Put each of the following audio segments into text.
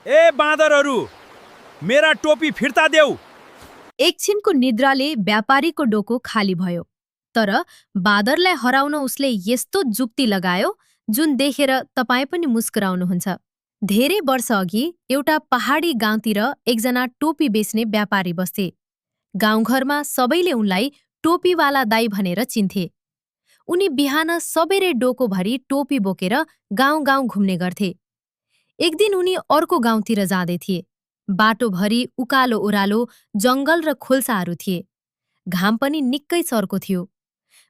ए बाँदरहरू, मेरा टोपी फिर्ता देऊ। एकछिनको निद्राले व्यापारीको डोको खाली भयो, तर बाँदरलाई हराउन उसले यस्तो जुक्ति लगायो जुन देखेर तपाईँ पनि मुस्कुराउनुहुन्छ। धेरै वर्ष अघि एउटा पहाडी गाउँतिर एकजना टोपी बेच्ने व्यापारी बस्थे। गाउँघरमा सबैले उनलाई टोपीवाला दाई भनेर चिन्थे। उनी बिहान सबेरै डोकोभरि टोपी बोकेर गाउँ गाउँ घुम्ने गर्थे। एक दिन उनी अर्को गाउँतिर जाँदै थिए। बाटोभरि उकालो ओह्रालो जङ्गल र खोल्साहरू थिए। घाम पनि निकै चर्को थियो।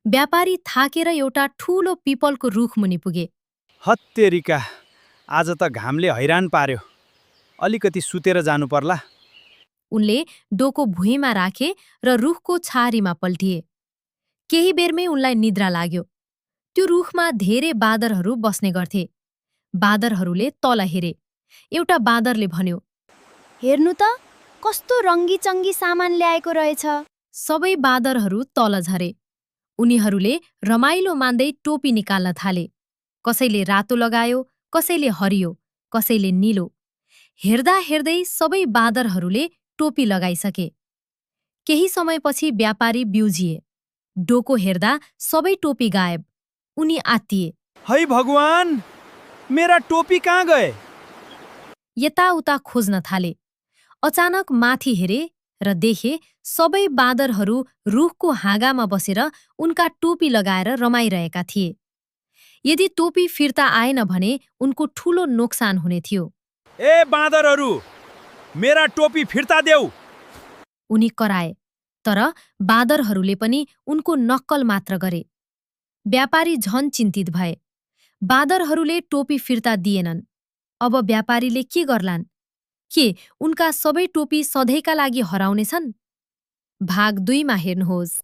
व्यापारी थाकेर एउटा ठूलो पिपलको रुख मुनि पुगे। हत्तेरिका, आज त घामले हैरान पार्यो। अलिकति सुतेर जानु पर्ला। उनले डोको भुइँमा राखे र रुखको छारीमा पल्टिए। केही बेरमै उनलाई निद्रा लाग्यो। त्यो रुखमा धेरै बाँदरहरू बस्ने गर्थे। बाँदरहरूले तल हेरे। एउटा बाँदरले भन्यो, हेर्नु त, कस्तो रङ्गी-चङ्गी सामान ल्याएको रहेछ। सबै बाँदरहरू तल झरे। उनीहरूले रमाइलो मान्दै टोपी निकाल्न थाले। कसैले रातो लगायो, कसैले हरियो, कसैले नीलो। हेर्दा हेर्दै सबै बाँदरहरूले टोपी लगाइसके। केही समयपछि व्यापारी बिउजिए। डोको हेर्दा सबै टोपी गायब। उनी आत्तिए। है भगवान, मेरा टोपी कहाँ गए? यताउता खोज्न थाले। अचानक माथि हेरे र देखे सबै बाँदरहरू रुखको हाँगामा बसेर उनका टोपी लगाएर रमाइरहेका थिए। यदि टोपी फिर्ता आएन भने उनको ठूलो नोक्सान हुने थियो। ए बाँदरहरू, मेरा टोपी फिर्ता देऊ। उनी कराए, तर बाँदरहरूले पनि उनको नक्कल मात्र गरे। व्यापारी झन चिन्तित भए। बाँदरहरूले टोपी फिर्ता दिएनन्। अब व्यापारीले के गर्लान्? के उनका सबै टोपी सधैँका लागि हराउनेछन्? भाग 2 मा हेर्नुहोस्।